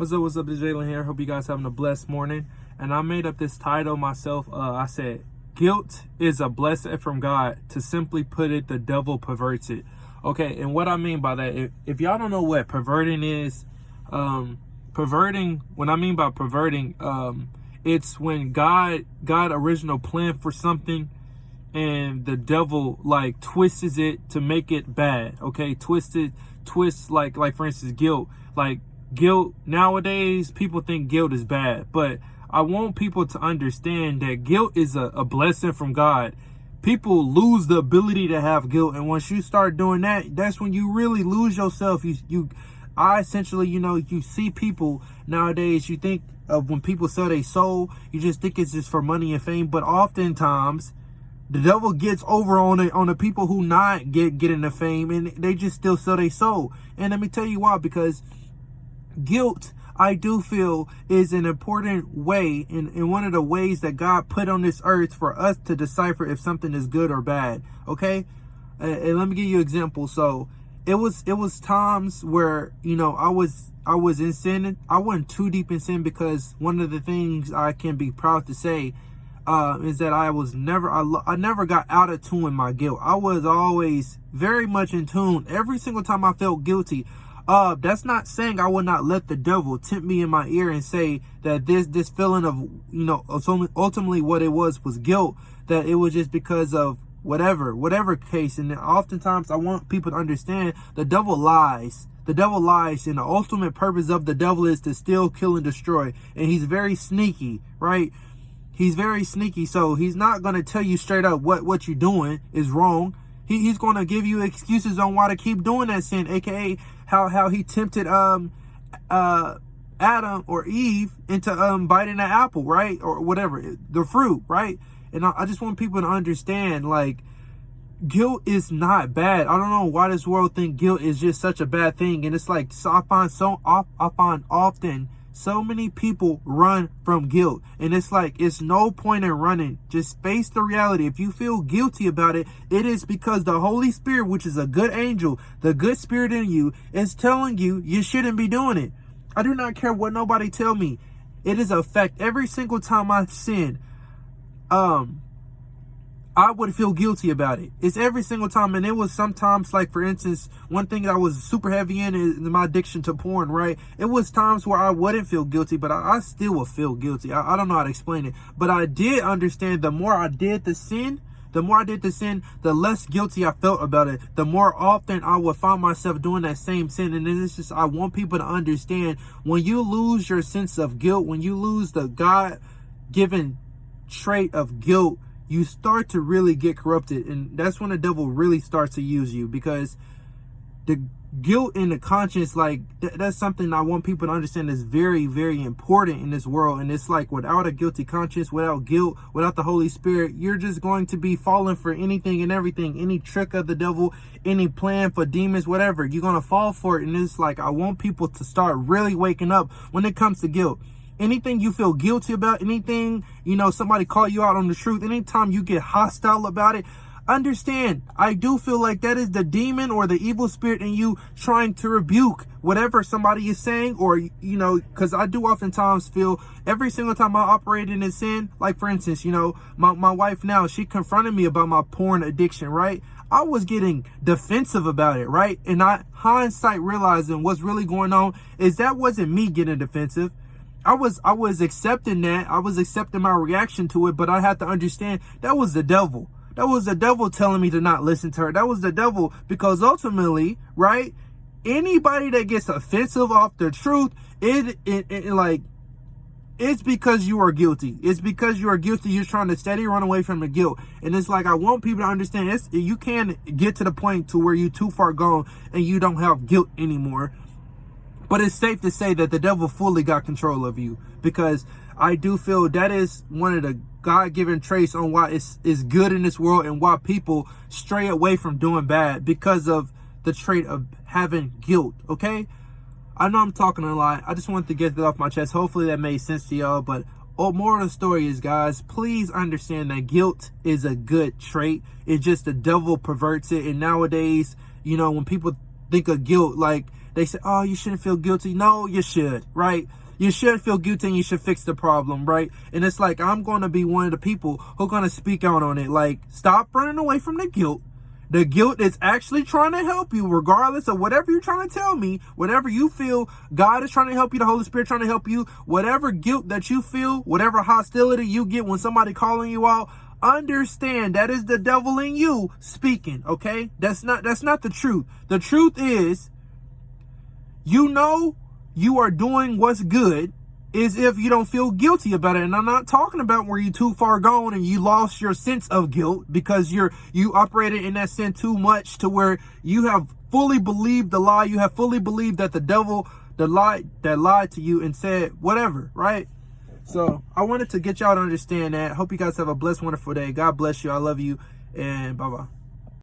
What's up, it's Jalen here. Hope you guys having a blessed morning. And I made up this title myself. I said, guilt is a blessing from God. To simply put it, the devil perverts it. Okay, and what I mean by that, if y'all don't know what perverting is, when I mean by perverting, it's when God original plan for something and the devil like twists it to make it bad. Okay, twists like for instance guilt. Like guilt nowadays, people think guilt is bad, but I want people to understand that guilt is a blessing from God. People lose the ability to have guilt, and once you start doing that, that's when you really lose yourself. I essentially, you see people nowadays, you think of when people sell their soul, you just think it's just for money and fame, but oftentimes the devil gets over on the people who not getting the fame, and they just still sell their soul. And let me tell you why, because guilt, I do feel, is an important way, in one of the ways that God put on this earth for us to decipher if something is good or bad. Okay, and let me give you an example. So it was times where I was in sin. I wasn't too deep in sin, because one of the things I can be proud to say is that I never got out of tune with my guilt. I was always very much in tune. Every single time I felt guilty. That's not saying I would not let the devil tempt me in my ear and say that this feeling of, ultimately what it was guilt, that it was just because of whatever case. And oftentimes I want people to understand the devil lies. The devil lies, and the ultimate purpose of the devil is to steal, kill, and destroy. And he's very sneaky, right? He's very sneaky. So he's not going to tell you straight up what you're doing is wrong. He's going to give you excuses on why to keep doing that sin, aka how he tempted Adam or Eve into biting the apple, right? Or whatever, the fruit, right? And I just want people to understand, like, guilt is not bad. I don't know why this world think guilt is just such a bad thing. And it's like, so I find often so many people run from guilt, and it's like, it's no point in running. Just face the reality. If you feel guilty about it, it is because the Holy Spirit, which is a good angel, the good spirit in you, is telling you you shouldn't be doing it. I do not care what nobody tell me. It is a fact. Every single time I sin, I would feel guilty about it. It's every single time. And it was sometimes, like, for instance, one thing that I was super heavy in is my addiction to porn, right? It was times where I wouldn't feel guilty, but I still would feel guilty. I don't know how to explain it. But I did understand the more I did the sin, the less guilty I felt about it. The more often I would find myself doing that same sin. And then it's just, I want people to understand, when you lose your sense of guilt, when you lose the God-given trait of guilt, you start to really get corrupted. And that's when the devil really starts to use you, because the guilt and the conscience, like, that's something I want people to understand is very, very important in this world. And it's like, without a guilty conscience, without guilt, without the Holy Spirit, you're just going to be falling for anything and everything, any trick of the devil, any plan for demons, whatever. You're going to fall for it. And it's like, I want people to start really waking up when it comes to guilt. Anything you feel guilty about, anything, somebody call you out on the truth, anytime you get hostile about it, understand, I do feel like that is the demon or the evil spirit in you trying to rebuke whatever somebody is saying, or, because I do oftentimes feel every single time I operate in a sin, like, for instance, my wife now, she confronted me about my porn addiction, right? I was getting defensive about it, right? And hindsight realizing what's really going on is that wasn't me getting defensive. I was accepting that. I was accepting my reaction to it, but I had to understand that was the devil. That was the devil telling me to not listen to her. That was the devil, because ultimately, right, anybody that gets offensive off the truth, it's because you are guilty. It's because you are guilty. You're trying to steady run away from the guilt. And it's like, I want people to understand, you can't get to the point to where you too far gone and you don't have guilt anymore. But it's safe to say that the devil fully got control of you, because I do feel that is one of the God-given traits on why it's good in this world, and why people stray away from doing bad, because of the trait of having guilt, okay? I know I'm talking a lot. I just wanted to get that off my chest. Hopefully that made sense to y'all. But more of the story is, guys, please understand that guilt is a good trait. It's just the devil perverts it. And nowadays, when people think of guilt like they say, oh, you shouldn't feel guilty. No, you should, right? You should feel guilty and you should fix the problem, right? And it's like, I'm going to be one of the people who are going to speak out on it. Like, stop running away from the guilt. The guilt is actually trying to help you, regardless of whatever you're trying to tell me, whatever you feel, God is trying to help you, the Holy Spirit trying to help you, whatever guilt that you feel, whatever hostility you get when somebody calling you out, understand that is the devil in you speaking, okay? That's not the truth. The truth is, you know you are doing what's good is if you don't feel guilty about it. And I'm not talking about where you too far gone and you lost your sense of guilt because you operated in that sin too much to where you have fully believed the lie. You have fully believed that the devil, that lied to you and said whatever, right? So I wanted to get y'all to understand that. Hope you guys have a blessed, wonderful day. God bless you. I love you. And bye-bye.